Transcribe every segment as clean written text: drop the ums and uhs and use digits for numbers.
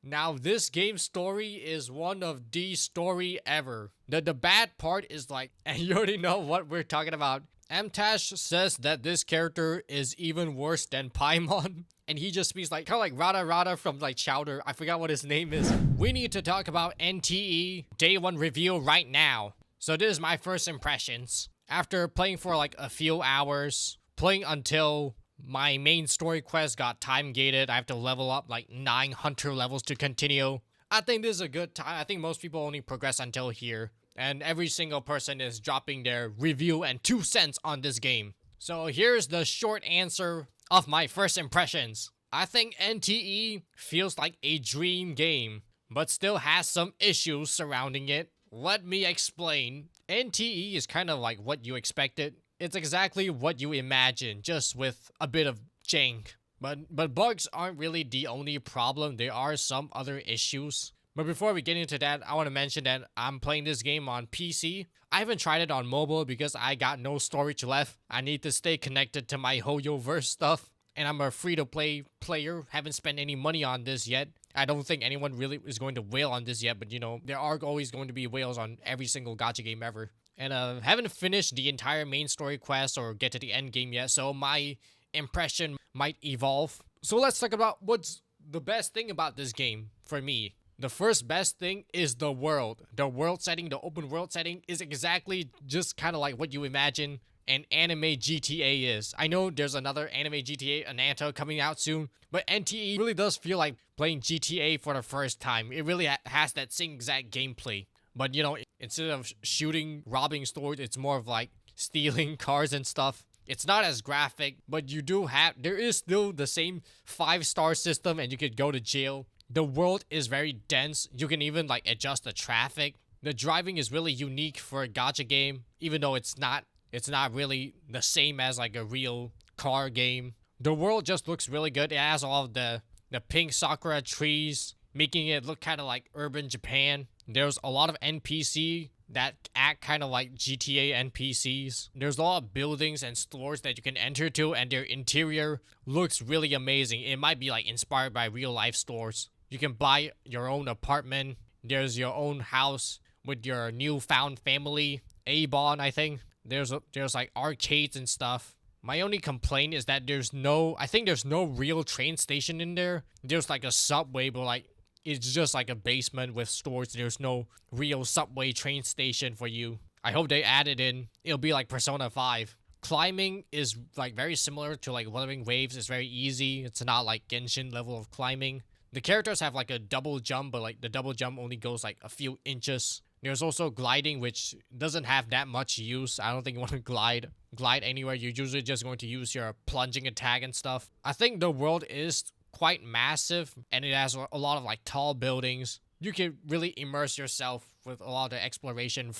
Now, this game's story is one of the story ever. The bad part is like, and you already know what we're talking about. Amtash says that this character is even worse than Paimon. And he just speaks like, kind of like Rada Rada from like Chowder. I forgot what his name is. We need to talk about NTE Day 1 review right now. So this is my first impressions. After playing for like a few hours, playing until my main story quest got time gated. I have to level up like 9 hunter levels to continue. I think this is a good time. I think most people only progress until here. And every single person is dropping their review and 2 cents on this game. So here's the short answer of my first impressions. I think NTE feels like a dream game, but still has some issues surrounding it. Let me explain. NTE is kind of like what you expected. It's exactly what you imagine, just with a bit of jank. But bugs aren't really the only problem. There are some other issues. But before we get into that, I want to mention that I'm playing this game on PC. I haven't tried it on mobile because I got no storage left. I need to stay connected to my HoYoverse stuff. And I'm a free-to-play player. Haven't spent any money on this yet. I don't think anyone really is going to whale on this yet. But you know, there are always going to be whales on every single gacha game ever. And haven't finished the entire main story quest or get to the end game yet. So my impression might evolve. So let's talk about what's the best thing about this game for me. The first best thing is the world. The world setting, the open world setting is exactly just kind of like what you imagine an anime GTA is. I know there's another anime GTA, Ananta, coming out soon, but NTE really does feel like playing GTA for the first time. It really has that same exact gameplay. But you know, instead of shooting, robbing stores, it's more of like stealing cars and stuff. It's not as graphic, but there is still the same 5-star system and you could go to jail. The world is very dense. You can even like adjust the traffic. The driving is really unique for a gacha game, even though it's not really the same as like a real car game. The world just looks really good. It has all of the pink sakura trees, making it look kind of like urban Japan. There's a lot of NPC that act kind of like GTA NPCs. There's a lot of buildings and stores that you can enter to, and their interior looks really amazing. It might be like inspired by real life stores. You can buy your own apartment. There's your own house with your newfound family. Avon, I think. There's like arcades and stuff. My only complaint is that there's no real train station in there. There's like a subway, but like it's just like a basement with stores. There's no real subway train station for you. I hope they add it in. It'll be like Persona 5. Climbing is like very similar to like Wuthering Waves. It's very easy. It's not like Genshin level of climbing. The characters have like a double jump, but like the double jump only goes like a few inches. There's also gliding, which doesn't have that much use. I don't think you want to glide anywhere. You're usually just going to use your plunging attack and stuff. I think the world is quite massive, and it has a lot of like tall buildings. You can really immerse yourself with a lot of the exploration,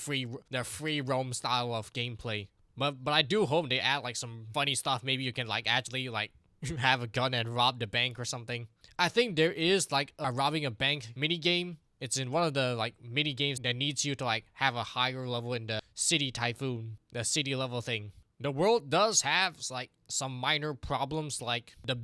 the free roam style of gameplay. But I do hope they add like some funny stuff. Maybe you can like actually like have a gun and rob the bank or something. I think there is like a robbing a bank mini game. It's in one of the like mini games that needs you to like have a higher level in the city typhoon, the city level thing. The world does have like some minor problems, like the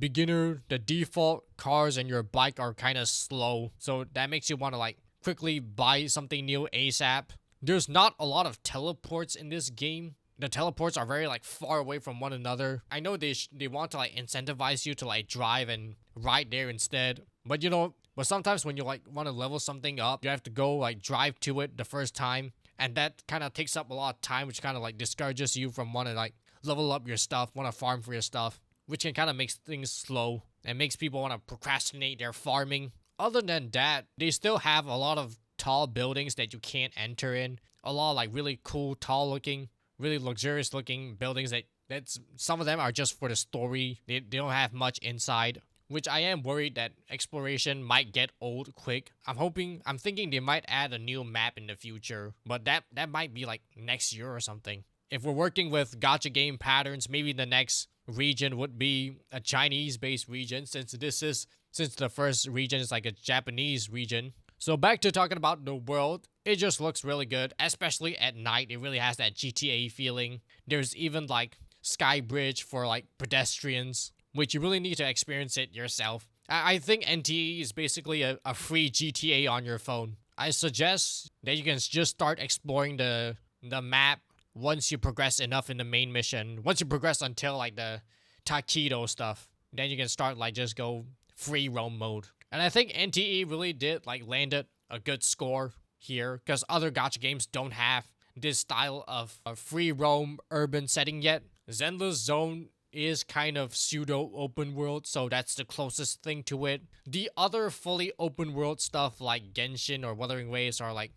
default cars and your bike are kind of slow. So that makes you want to like quickly buy something new ASAP. There's not a lot of teleports in this game. The teleports are very like far away from one another. I know they want to like incentivize you to like drive and ride there instead. But you know, sometimes when you like want to level something up, you have to go like drive to it the first time. And that kind of takes up a lot of time, which kind of like discourages you from want to like level up your stuff, want to farm for your stuff, which can kind of make things slow and makes people want to procrastinate their farming. Other than that, they still have a lot of tall buildings that you can't enter in. A lot of like really cool, tall looking, really luxurious looking buildings that's some of them are just for the story. They don't have much inside, which I am worried that exploration might get old quick. I'm thinking they might add a new map in the future, but that might be like next year or something. If we're working with gacha game patterns, maybe the next region would be a Chinese-based region, since the first region is like a Japanese region. So back to talking about the world, it just looks really good, especially at night. It really has that GTA feeling. There's even like sky bridge for like pedestrians, which you really need to experience it yourself. I think NTE is basically a free GTA on your phone. I suggest that you can just start exploring the map once you progress enough in the main mission. Once you progress until like the taquitos stuff, then you can start like just go free roam mode. And I think NTE really did like landed a good score here because other gacha games don't have this style of a free roam urban setting yet. Zenless Zone is kind of pseudo open world, so that's the closest thing to it. The other fully open world stuff like Genshin or Wuthering Waves are like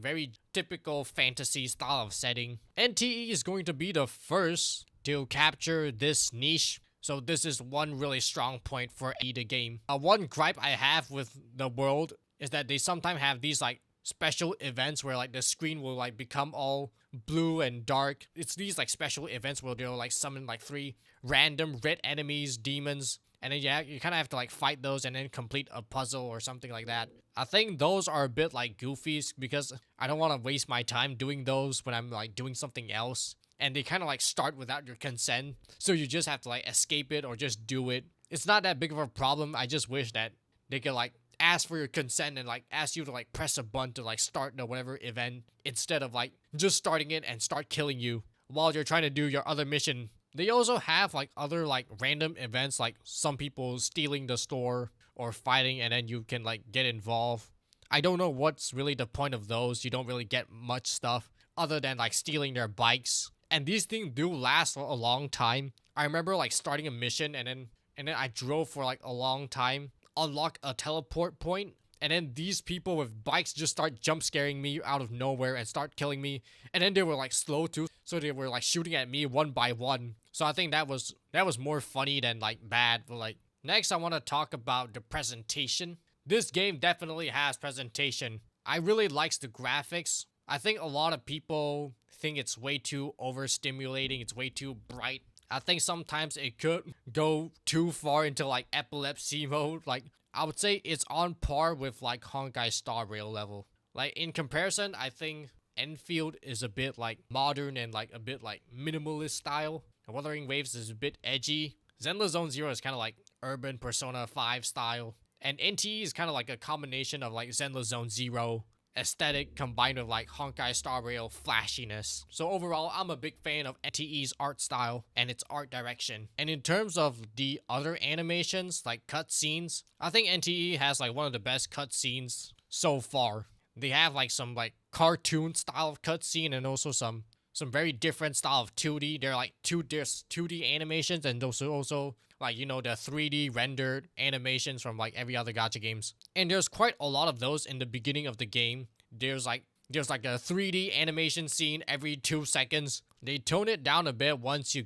very typical fantasy style of setting. NTE is going to be the first to capture this niche, so this is one really strong point for the game. One gripe I have with the world is that they sometimes have these like special events where like the screen will like become all blue and dark. It's these like special events where they'll like summon like 3 random red enemies, demons, and then yeah, you kind of have to like fight those and then complete a puzzle or something like that. I think those are a bit like goofies because I don't want to waste my time doing those when I'm like doing something else. And they kind of like start without your consent, so you just have to like escape it or just do it. It's not that big of a problem. I just wish that they could like ask for your consent and like ask you to like press a button to like start the whatever event instead of like just starting it and start killing you while you're trying to do your other mission. They also have like other like random events, like some people stealing the store or fighting, and then you can like get involved. I don't know what's really the point of those. You don't really get much stuff other than like stealing their bikes. And these things do last for a long time. I remember like starting a mission and then I drove for like a long time, unlock a teleport point, and then these people with bikes just start jump scaring me out of nowhere and start killing me. And then they were like slow too, so they were like shooting at me one by one. So I think that was more funny than like bad. But like next I want to talk about the presentation. This game definitely has presentation. I really likes the graphics. I think a lot of people think it's way too overstimulating, it's way too bright. I think sometimes it could go too far into like epilepsy mode. Like I would say it's on par with like Honkai Star Rail level. Like in comparison, I think Enfield is a bit like modern and like a bit like minimalist style. Wuthering Waves is a bit edgy. Zenless Zone Zero is kind of like urban Persona 5 style. And NTE is kind of like a combination of like Zenless Zone Zero aesthetic combined with like Honkai Star Rail flashiness. So overall, I'm a big fan of NTE's art style and its art direction. And in terms of the other animations, like cutscenes, I think NTE has like one of the best cutscenes so far. They have like some like cartoon style of cutscene and also some very different style of 2D. They're like there's 2D animations and those are also like, you know, the 3D rendered animations from like every other gacha games. And there's quite a lot of those in the beginning of the game. There's like a 3D animation scene every 2 seconds. They tone it down a bit once you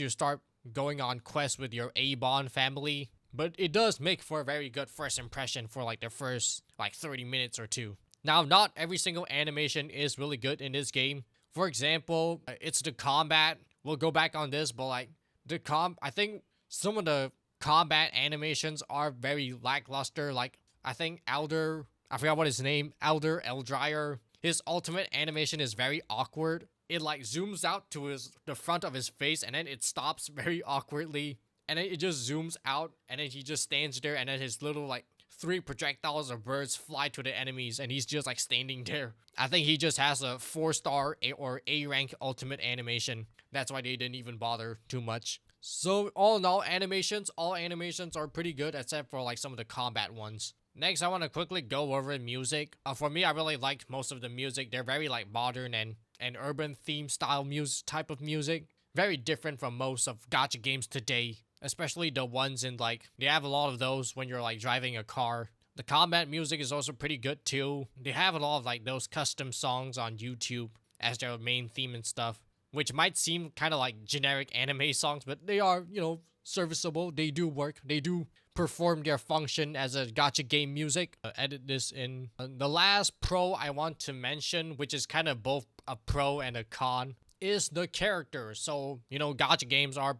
start going on quests with your A-Bon family. But it does make for a very good first impression for like the first like 30 minutes or 2. Now, not every single animation is really good in this game. For example, it's the combat. We'll go back on this, but like I think some of the combat animations are very lackluster. Like I think Elder, I forgot what his name, Elder Eldryer, his ultimate animation is very awkward. It like zooms out to the front of his face and then it stops very awkwardly. And then it just zooms out and then he just stands there and then his little like 3 projectiles of birds fly to the enemies and he's just like standing there. I think he just has a 4-star or A rank ultimate animation. That's why they didn't even bother too much. So all in all animations are pretty good except for like some of the combat ones. Next, I want to quickly go over music. For me, I really liked most of the music. They're very like modern and urban theme style type of music. Very different from most of gacha games today. Especially the ones in like, they have a lot of those when you're like driving a car. The combat music is also pretty good too. They have a lot of like those custom songs on YouTube as their main theme and stuff, which might seem kind of like generic anime songs, but they are, you know, serviceable. They do work. They do perform their function as a gacha game music. Edit this in. The last pro I want to mention, which is kind of both a pro and a con, is the characters. So, you know, gacha games are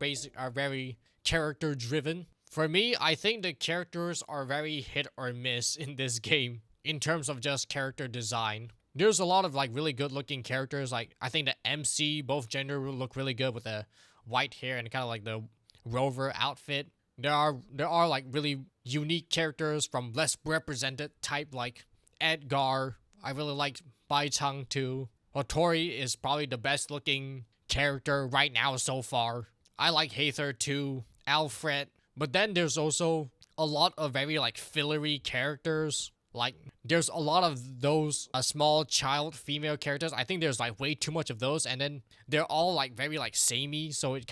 very character driven. For me, I think the characters are very hit or miss in this game in terms of just character design. There's a lot of like really good looking characters. Like I think the MC, both gender, will look really good with the white hair and kind of like the rover outfit. there are like really unique characters from less represented type like Edgar. I really like Bai Chang too. Hotori is probably the best looking character right now so far. I like Hathor too, Alfred. But then there's also a lot of very like fillery characters. Like there's a lot of those small child female characters. I think there's like way too much of those, and then they're all like very like samey. So it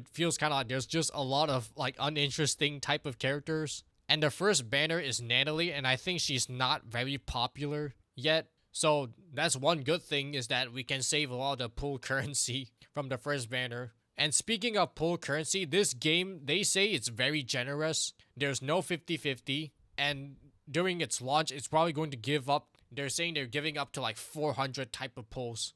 feels kind of like there's just a lot of like uninteresting type of characters. And the first banner is Natalie, and I think she's not very popular yet. So that's one good thing, is that we can save a lot of the pool currency from the first banner. And speaking of pool currency, this game, they say it's very generous. There's no 50-50. And during its launch, it's probably going to give up. They're saying they're giving up to like 400 type of pulls.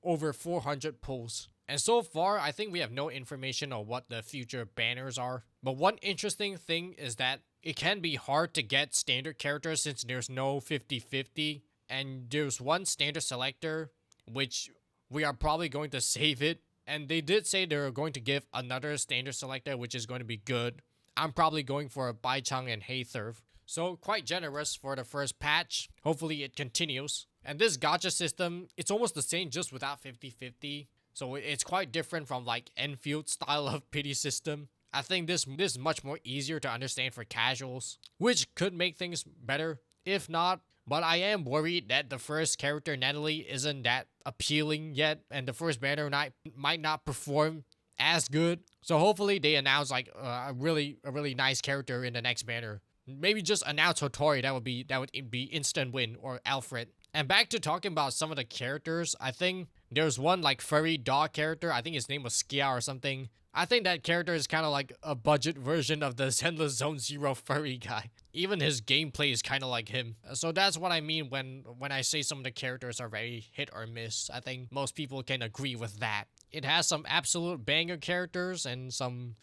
Over 400 pulls. And so far, I think we have no information on what the future banners are. But one interesting thing is that it can be hard to get standard characters since there's no 50-50. And there's one standard selector, which we are probably going to save it. And they did say they're going to give another standard selector, which is going to be good. I'm probably going for a Bai Chang and Hathor. So quite generous for the first patch. Hopefully it continues. And this gacha system, it's almost the same just without 50-50. So it's quite different from like Enfield style of pity system. I think this is much more easier to understand for casuals, which could make things better. If not, but I am worried that the first character, Natalie, isn't that appealing yet, and the first banner might not perform as good. So hopefully they announce like a really nice character in the next banner. Maybe just announce Hotori. That would be instant win, or Alfred. And back to talking about some of the characters, I think there's one like furry dog character. I think his name was Skia or something. I think that character is kind of like a budget version of the Zenless Zone Zero furry guy. Even his gameplay is kind of like him. So that's what I mean when I say some of the characters are very hit or miss. I think most people can agree with that. It has some absolute banger characters and some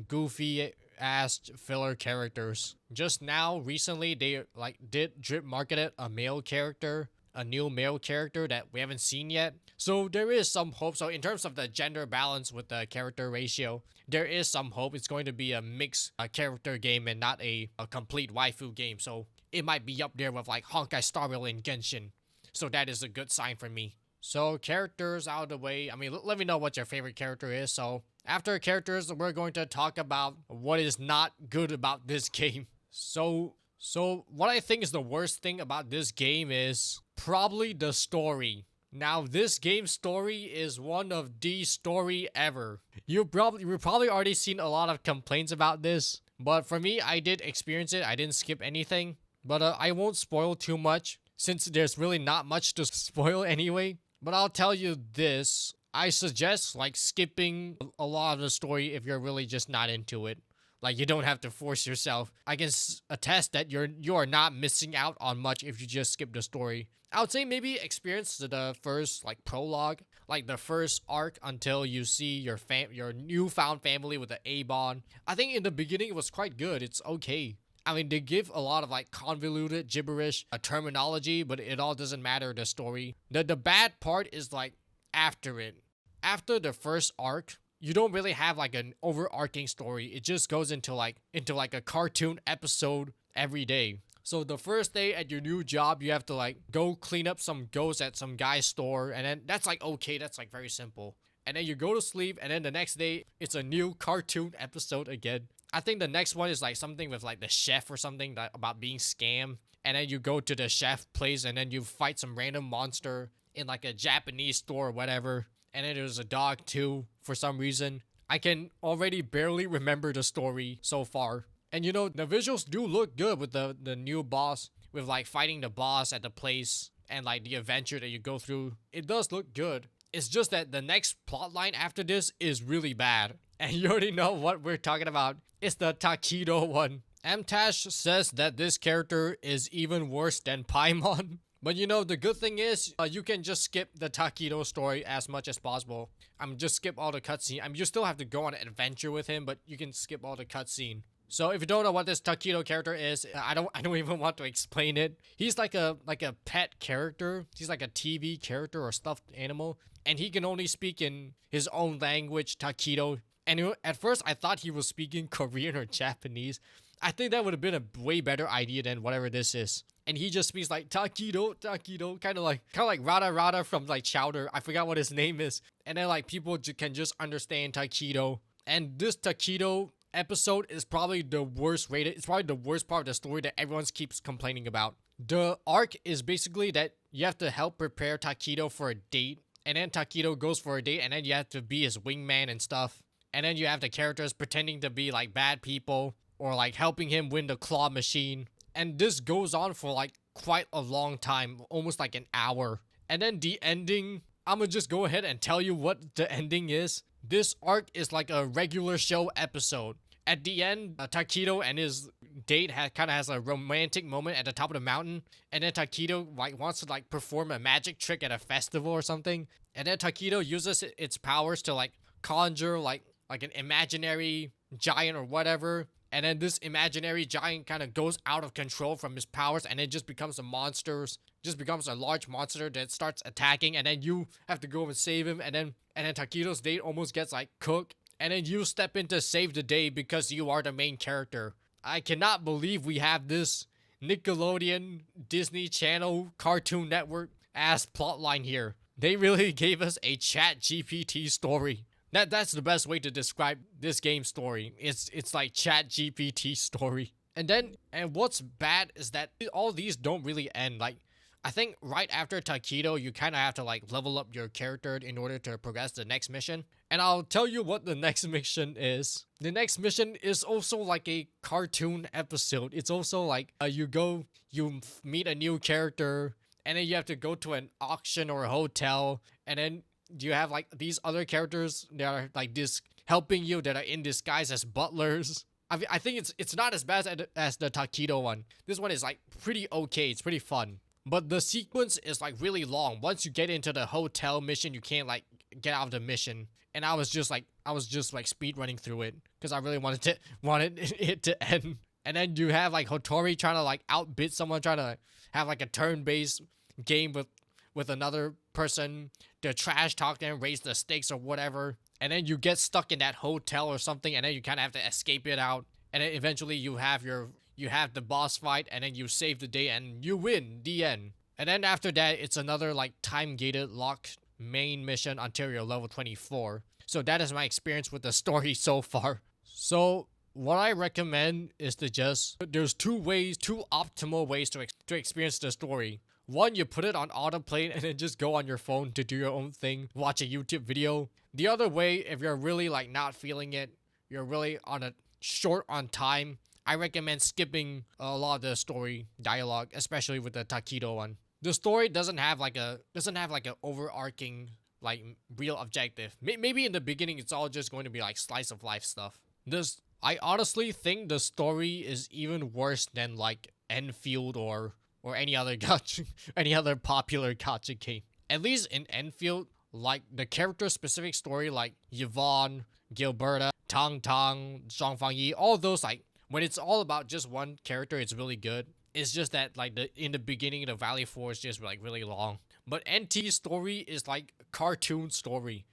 goofy ass filler characters. Just now, recently, they like did drip marketed a male character, a new male character that we haven't seen yet. So there is some hope. So in terms of the gender balance with the character ratio, there is some hope. It's going to be a mixed character game and not a complete waifu game. So it might be up there with like Honkai Star Rail and Genshin. So that is a good sign for me. So characters out of the way. I mean, let me know what your favorite character is. So after characters, we're going to talk about what is not good about this game. So what I think is the worst thing about this game is probably the story. Now, this game's story is one of the story ever. You've probably already seen a lot of complaints about this, but for me, I did experience it. I didn't skip anything, but I won't spoil too much since there's really not much to spoil anyway. But I'll tell you this, I suggest like skipping a lot of the story if you're really just not into it. Like, you don't have to force yourself. I can attest that you are not missing out on much if you just skip the story. I would say maybe experience the first like prologue, like the first arc until you see your newfound family with the A-Bond. I think in the beginning it was quite good. It's okay. I mean, they give a lot of like convoluted gibberish terminology, but it all doesn't matter the story. The bad part is like after it. After the first arc, you don't really have like an overarching story. It just goes into like a cartoon episode every day. So the first day at your new job, you have to like go clean up some ghosts at some guy's store, and then that's like okay, that's like very simple. And then you go to sleep, and then the next day it's a new cartoon episode again. I think the next one is like something with like the chef or something about being scammed. And then you go to the chef place and then you fight some random monster in like a Japanese store or whatever. And then there's a dog too for some reason. I can already barely remember the story so far. And you know, the visuals do look good with the new boss, with like fighting the boss at the place and like the adventure that you go through. It does look good. It's just that the next plotline after this is really bad. And you already know what we're talking about. It's the Takedo one. Amtash says that this character is even worse than Paimon. But you know, the good thing is, you can just skip the Takedo story as much as possible. Just skip all the cutscene. You still have to go on an adventure with him, but you can skip all the cutscene. So if you don't know what this Takedo character is, I don't even want to explain it. He's like a pet character. He's like a TV character or stuffed animal. And he can only speak in his own language, Takedo. And at first, I thought he was speaking Korean or Japanese. I think that would have been a way better idea than whatever this is. And he just speaks like taquido, taquido, kind of like Rada Rada from like Chowder. I forgot what his name is. And then like people can just understand taquido. And this taquido episode is probably the worst rated. It's probably the worst part of the story that everyone keeps complaining about. The arc is basically that you have to help prepare Taquito for a date, and then Taquito goes for a date, and then you have to be his wingman and stuff. And then you have the characters pretending to be like bad people or like helping him win the claw machine. And this goes on for like quite a long time, almost like an hour. And then the ending, I'm gonna just go ahead and tell you what the ending is. This arc is like a regular show episode. At the end, Taquito and his date kind of has a romantic moment at the top of the mountain, and then Taquito like wants to like perform a magic trick at a festival or something, and then Taquito uses its powers to like conjure like an imaginary giant or whatever, and then this imaginary giant kind of goes out of control from his powers, and it just becomes a monster, just becomes a large monster that starts attacking, and then you have to go and save him, and then Taquito's date almost gets like cooked. And then you step in to save the day because you are the main character. I cannot believe we have this Nickelodeon, Disney Channel, Cartoon Network ass plotline here. They really gave us a Chat GPT story. That's the best way to describe this game story. It's like Chat GPT story. And what's bad is that all these don't really end. Like, I think right after Taquito, you kind of have to like level up your character in order to progress the next mission. And I'll tell you what the next mission is. The next mission is also like a cartoon episode. It's also like you meet a new character, and then you have to go to an auction or a hotel, and then you have like these other characters that are like this helping you that are in disguise as butlers. I think it's not as bad as the Taquito one. This one is like pretty okay. It's pretty fun. But the sequence is like really long. Once you get into the hotel mission, you can't like get out of the mission. And I was just like speed running through it because I really wanted it to end. And then you have like Hotori trying to like outbid someone, trying to have like a turn-based game with another person to trash talk them, raise the stakes or whatever. And then you get stuck in that hotel or something, and then you kind of have to escape it out. And then eventually you have the boss fight, and then you save the day and you win. The end. And then after that, it's another like time-gated locked main mission until you're level 24. So that is my experience with the story so far. So what I recommend is there's two optimal ways to experience the story. One, you put it on autoplay and then just go on your phone to do your own thing, watch a YouTube video. The other way, if you're really like not feeling it, you're really short on time, I recommend skipping a lot of the story dialogue, especially with the Taquito one. The story doesn't have like an overarching like real objective. Maybe in the beginning it's all just going to be like slice of life stuff. I honestly think the story is even worse than like Enfield or any other any other popular gacha game. At least in Enfield, like the character specific story like Yvonne, Gilberta, Tang Tang, Zhang Fangyi, all those like when it's all about just one character, it's really good. It's just that like in the beginning, the Valley 4 is just like really long. But NT's story is like cartoon story.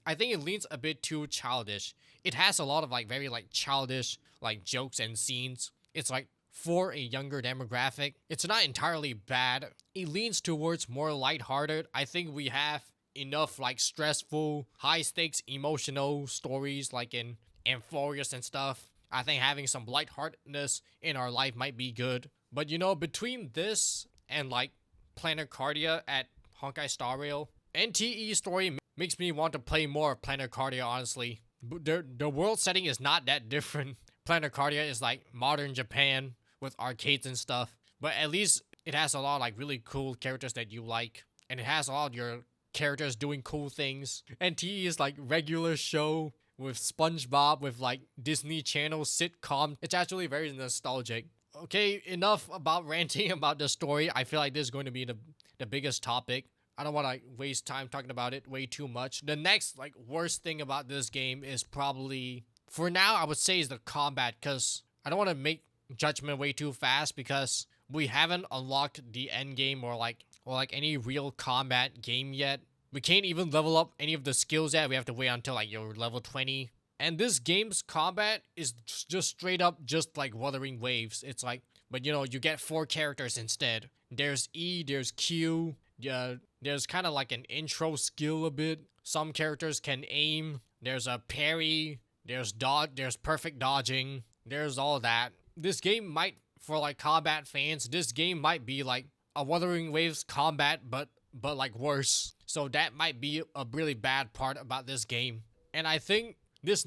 I think it leans a bit too childish. It has a lot of like very like childish like jokes and scenes. It's like for a younger demographic. It's not entirely bad. It leans towards more lighthearted. I think we have enough like stressful, high stakes, emotional stories like in Amphorius and stuff. I think having some lightheartedness in our life might be good. But you know, between this and like Planet Cardia at Honkai Star Rail, NTE story makes me want to play more of Planet Cardia, honestly. The world setting is not that different. Planet Cardia is like modern Japan with arcades and stuff. But at least it has a lot of like really cool characters that you like. And it has a lot of your characters doing cool things. NTE is like regular show with SpongeBob, with like Disney Channel sitcom. It's actually very nostalgic. Okay, enough about ranting about the story. I feel like this is going to be the biggest topic. I don't want to waste time talking about it way too much. The next like worst thing about this game is probably, for now, I would say is the combat, because I don't want to make judgment way too fast because we haven't unlocked the end game or like any real combat game yet. We can't even level up any of the skills yet. We have to wait until like you're level 20. And this game's combat is just straight up just like Wuthering Waves. It's like, but you get 4 characters instead. There's E, there's Q, yeah, there's kind of like an intro skill a bit. Some characters can aim. There's a parry. There's dodge. There's perfect dodging. There's all that. This game might, for like combat fans, this game might be like a Wuthering Waves combat, but like worse. So that might be a really bad part about this game. And I think this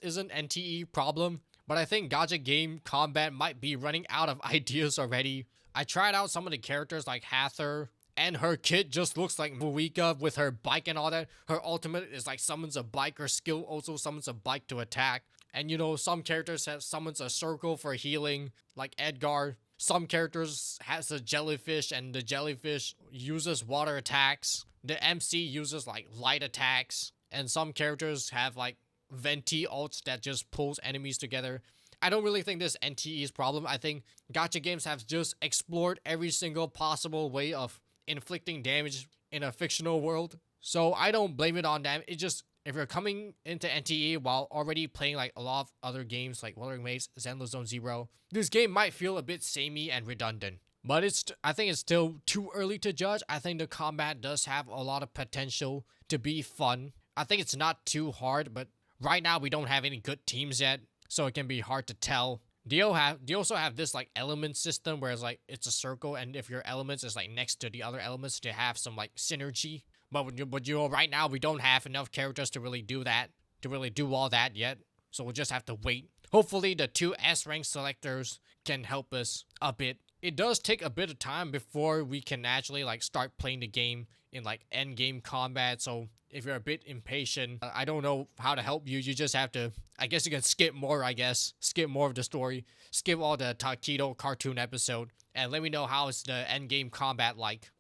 isn't NTE problem, but I think gacha game combat might be running out of ideas already. I tried out some of the characters like Hather, and her kit just looks like Muika with her bike and all that. Her ultimate is like summons a bike. Her skill also summons a bike to attack. And some characters have summons a circle for healing, like Edgar. Some characters has a jellyfish, and the jellyfish uses water attacks. The MC uses like light attacks. And some characters have like venti ults that just pulls enemies together. I don't really think this NTE's problem. I think gacha games have just explored every single possible way of inflicting damage in a fictional world. So I don't blame it on them. It just, if you're coming into NTE while already playing like a lot of other games like Wuthering Waves, Zenless Zone Zero, this game might feel a bit samey and redundant. But I think it's still too early to judge. I think the combat does have a lot of potential to be fun. I think it's not too hard, but right now we don't have any good teams yet, so it can be hard to tell. They also have this like element system where it's like it's a circle, and if your elements is like next to the other elements to have some like synergy. But right now we don't have enough characters to really do that, to really do all that yet. So we'll just have to wait. Hopefully the 2 S rank selectors can help us a bit. It does take a bit of time before we can actually like start playing the game in like end game combat. So if you're a bit impatient, I don't know how to help you. You just have to, I guess you can skip more, skip more of the story, skip all the Taquito cartoon episode, and let me know how is the end game combat like.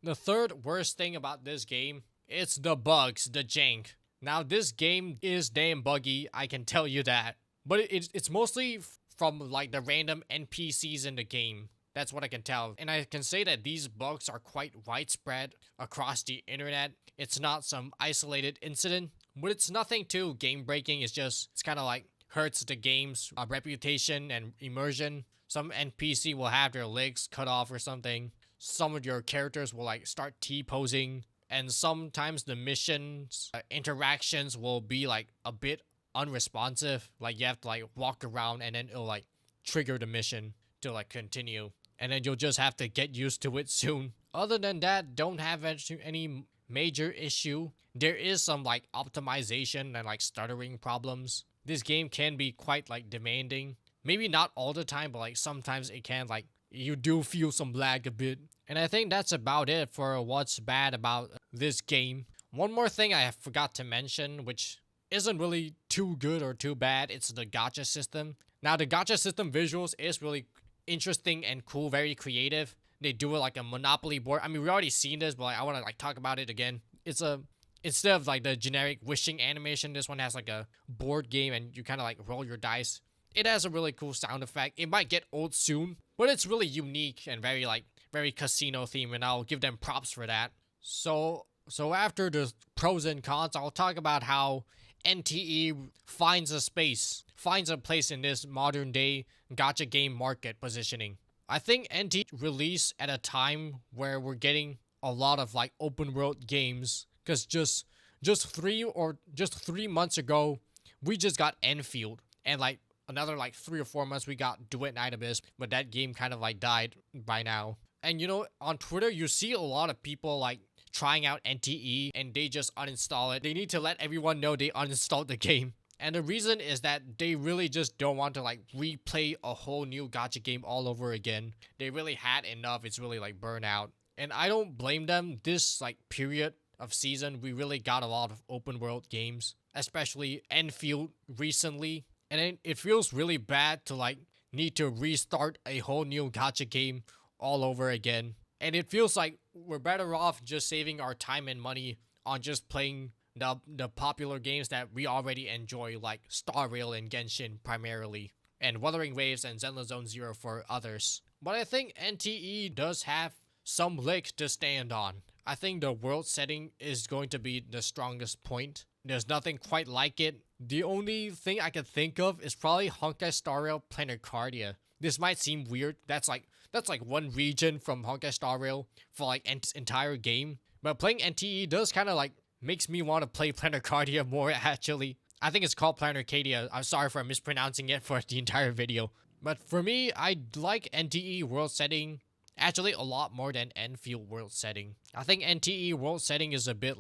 The third worst thing about this game, it's the bugs, the jank. Now this game is damn buggy, I can tell you that. But it's mostly from like the random NPCs in the game. That's what I can tell. And I can say that these bugs are quite widespread across the internet. It's not some isolated incident, but it's nothing too game breaking. It's kind of like hurts the game's reputation and immersion. Some NPC will have their legs cut off or something. Some of your characters will like start T-posing. And sometimes the missions interactions will be like a bit unresponsive. Like you have to like walk around and then it'll like trigger the mission to like continue. And then you'll just have to get used to it soon. Other than that, don't have any major issue. There is some like optimization and like stuttering problems. This game can be quite like demanding. Maybe not all the time, but like sometimes it can, like you do feel some lag a bit. And I think that's about it for what's bad about this game. One more thing I forgot to mention, which isn't really too good or too bad, it's the gacha system. Now the gacha system visuals is really interesting and cool, very creative. They do it like a Monopoly board. I mean, we already seen this, but like, I want to like talk about it again. Instead of like the generic wishing animation, this one has like a board game and you kind of like roll your dice. It has a really cool sound effect. It might get old soon, but it's really unique and very casino themed, and I'll give them props for that. So after the pros and cons, I'll talk about how NTE finds a place in this modern day gacha game market positioning. I think NTE released at a time where we're getting a lot of like open world games, because just 3 months ago we just got Enfield, and like another like 3 or 4 months we got Duet Night Abyss, but that game kind of like died by now. And on Twitter you see a lot of people like trying out NTE and they just uninstall it. They need to let everyone know they uninstalled the game. And the reason is that they really just don't want to like replay a whole new gacha game all over again. They really had enough. It's really like burnout. And I don't blame them. This like period of season, we really got a lot of open world games, especially Enfield recently. And it feels really bad to like need to restart a whole new gacha game all over again. And it feels like we're better off just saving our time and money on just playing the popular games that we already enjoy, like Star Rail and Genshin primarily, and Wuthering Waves and Zenless Zone Zero for others. But I think NTE does have some legs to stand on. I think the world setting is going to be the strongest point. There's nothing quite like it. The only thing I could think of is probably Honkai Star Rail Planarcardia. This might seem weird. That's like one region from Honkai Star Rail for like entire game. But playing NTE does kind of like makes me want to play Planarcardia more actually. I think it's called Planarcadia. I'm sorry for mispronouncing it for the entire video. But for me, I like NTE world setting actually a lot more than Enfield world setting. I think NTE world setting is a bit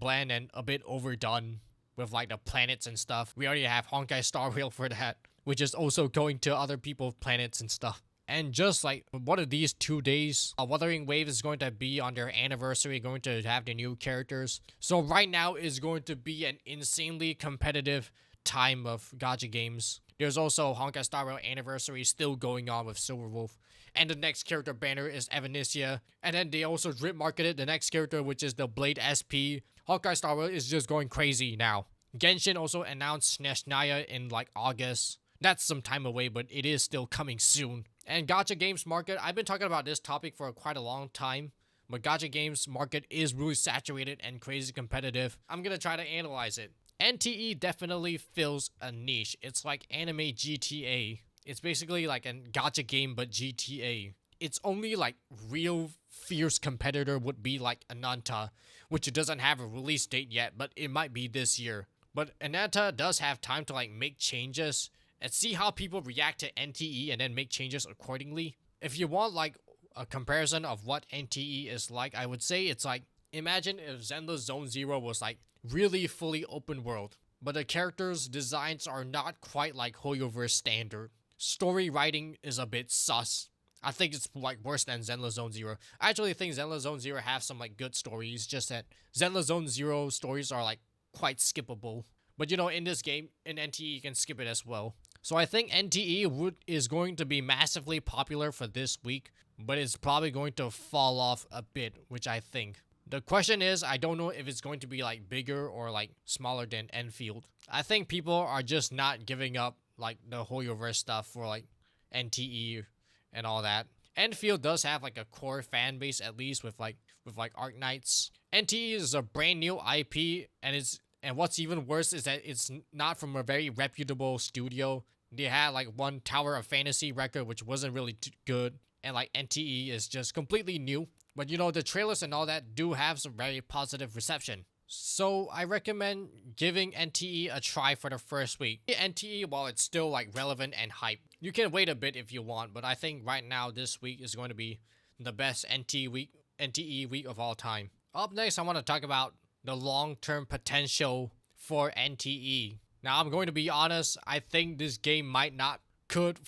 bland and a bit overdone with like the planets and stuff. We already have Honkai Star Rail for that, which is also going to other people's planets and stuff. And just like one of these 2 days, Wuthering Wave is going to be on their anniversary, going to have the new characters. So right now is going to be an insanely competitive time of gacha games. There's also Honkai Star Rail anniversary still going on with Silverwolf. And the next character banner is Evanesia. And then they also drip marketed the next character, which is the Blade SP. Honkai Star Rail is just going crazy now. Genshin also announced Snezhnaya in like August. That's some time away, but it is still coming soon. And gacha games market, I've been talking about this topic for quite a long time. But gacha games market is really saturated and crazy competitive. I'm gonna try to analyze it. NTE definitely fills a niche. It's like anime GTA. It's basically like a gacha game but GTA. Its only like real fierce competitor would be like Ananta, which doesn't have a release date yet, but it might be this year. But Ananta does have time to like make changes and see how people react to NTE and then make changes accordingly. If you want like a comparison of what NTE is like, I would say it's like, imagine if Zenless Zone Zero was like really fully open world, but the characters' designs are not quite like Hoyoverse standard. Story writing is a bit sus. I think it's like worse than Zenless Zone Zero. I actually think Zenless Zone Zero have some like good stories, just that Zenless Zone Zero stories are like quite skippable. But you know, in this game, in NTE, you can skip it as well. So I think NTE is going to be massively popular for this week, but it's probably going to fall off a bit, which I think. The question is, I don't know if it's going to be like bigger or like smaller than Enfield. I think people are just not giving up like the Hoyoverse stuff for like NTE and all that. Enfield does have like a core fan base, at least with like Arknights. NTE is a brand new IP, and what's even worse is that it's not from a very reputable studio. They had like one Tower of Fantasy record, which wasn't really good, and like NTE is just completely new. But you know, the trailers and all that do have some very positive reception. So I recommend giving NTE a try for the first week. NTE, while it's still like relevant and hype, you can wait a bit if you want, but I think right now this week is going to be the best NTE week of all time. Up next, I want to talk about the long-term potential for NTE. Now, I'm going to be honest, I think this game could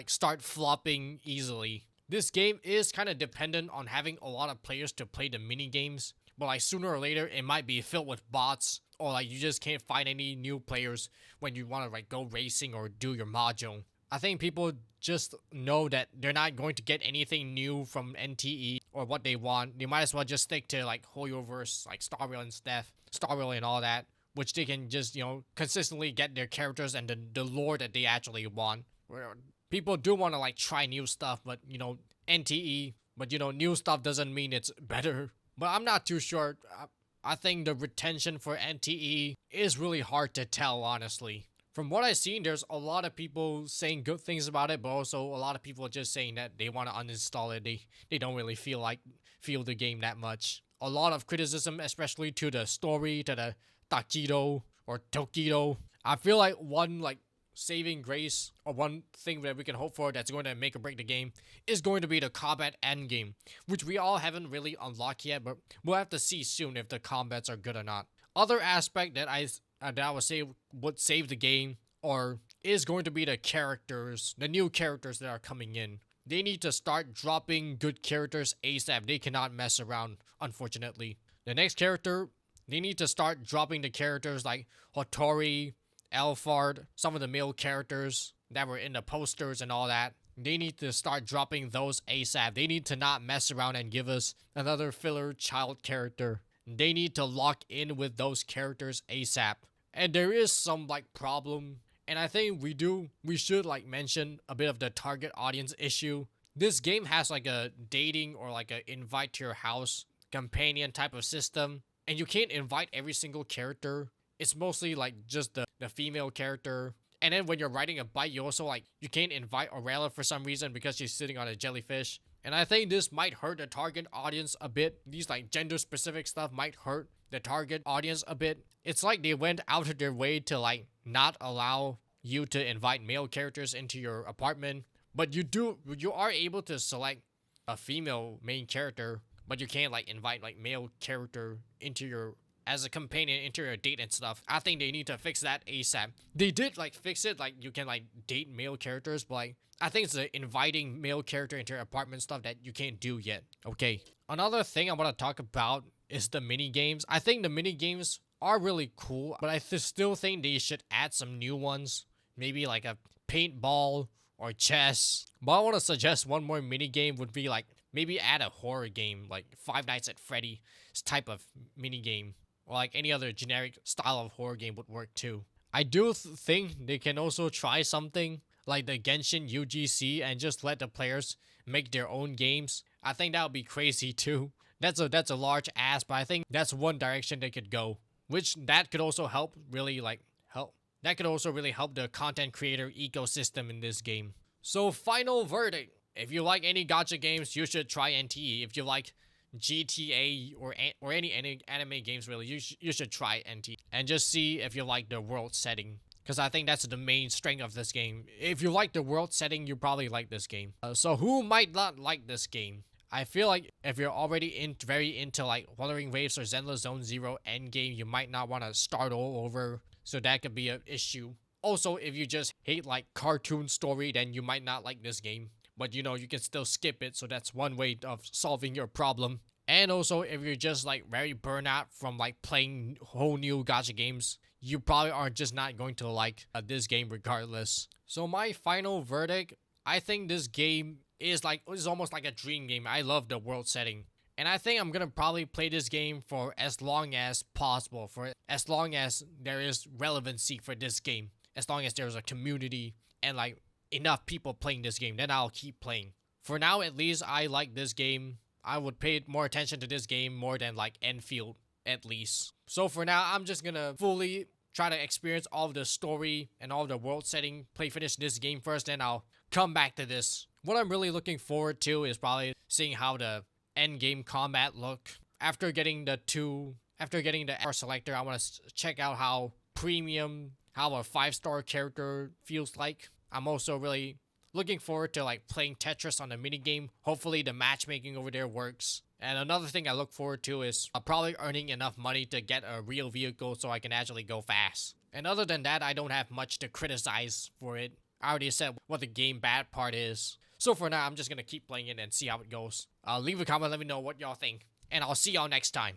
start flopping easily. This game is kind of dependent on having a lot of players to play the mini games, but like sooner or later it might be filled with bots, or like you just can't find any new players when you want to like go racing or do your mahjong. I think people just know that they're not going to get anything new from NTE or what they want. They might as well just stick to like Hoyoverse, like Star Rail and stuff, Star Rail and all that, which they can just, you know, consistently get their characters and the lore that they actually want. People do want to like try new stuff, but you know, NTE, but you know, new stuff doesn't mean it's better. But I'm not too sure. I think the retention for NTE is really hard to tell, honestly. From what I've seen, there's a lot of people saying good things about it, but also a lot of people just saying that they want to uninstall it. They don't really feel the game that much. A lot of criticism, especially to the story, to the Takido or Tokido. I feel like one like saving grace, or one thing that we can hope for that's going to make or break the game, is going to be the combat endgame, which we all haven't really unlocked yet, but we'll have to see soon if the combats are good or not. Other aspect that I would say would save the game, or is going to be the characters, the new characters that are coming in. They need to start dropping good characters ASAP. They cannot mess around, unfortunately. The next character, they need to start dropping the characters like Hotori, Alphard, some of the male characters that were in the posters and all that. They need to start dropping those ASAP. They need to not mess around and give us another filler child character. They need to lock in with those characters ASAP. And there is some like problem, and I think we should like mention a bit of the target audience issue. This game has like a dating or like a invite to your house companion type of system, and you can't invite every single character. it's mostly like just the female character. And then when you're riding a bike, you also like you can't invite Aurelia for some reason because she's sitting on a jellyfish. And I think this might hurt the target audience a bit. These like gender specific stuff might hurt the target audience a bit. It's like they went out of their way to like not allow you to invite male characters into your apartment, but you are able to select a female main character, but you can't like invite like male character into your as a companion into your date and stuff. I think they need to fix that ASAP. They did like fix it, like you can like date male characters, but like I think it's the inviting male character into your apartment stuff that you can't do yet. Okay. Another thing I want to talk about is the mini games. I think the mini games are really cool, but I still think they should add some new ones. Maybe like a paintball or chess. But I want to suggest one more mini game would be like maybe add a horror game like Five Nights at Freddy's type of mini game, or like any other generic style of horror game would work too. I do think they can also try something like the Genshin UGC and just let the players make their own games. I think that would be crazy too. That's a large ask, but I think that's one direction they could go. Which that could also help really like help. That could also really help the content creator ecosystem in this game. So final verdict. If you like any gacha games, you should try NTE. If you like GTA or any anime games really, you should try NTE. And just see if you like the world setting. Because I think that's the main strength of this game. If you like the world setting, you probably like this game. So who might not like this game? I feel like if you're already very into like Wuthering Waves or Zenless Zone Zero Endgame, you might not want to start all over. So that could be an issue. Also, if you just hate like cartoon story, then you might not like this game. But you know, you can still skip it. So that's one way of solving your problem. And also, if you're just like very burnt out from like playing whole new gacha games, you probably are just not going to like this game regardless. So my final verdict, I think this game is almost like a dream game. I love the world setting. And I think I'm gonna probably play this game for as long as possible, for as long as there is relevancy for this game. As long as there's a community and like enough people playing this game, then I'll keep playing. For now, at least, I like this game. I would pay more attention to this game more than like Enfield, at least. So for now, I'm just gonna fully try to experience all of the story and all of the world setting, finish this game first, then I'll come back to this. What I'm really looking forward to is probably seeing how the end game combat look. After getting the R selector, I want to check out how how a 5-star character feels like. I'm also really looking forward to like playing Tetris on the minigame. Hopefully the matchmaking over there works. And another thing I look forward to is probably earning enough money to get a real vehicle so I can actually go fast. And other than that, I don't have much to criticize for it. I already said what the game bad part is. So for now, I'm just gonna keep playing it and see how it goes. Leave a comment, let me know what y'all think. And I'll see y'all next time.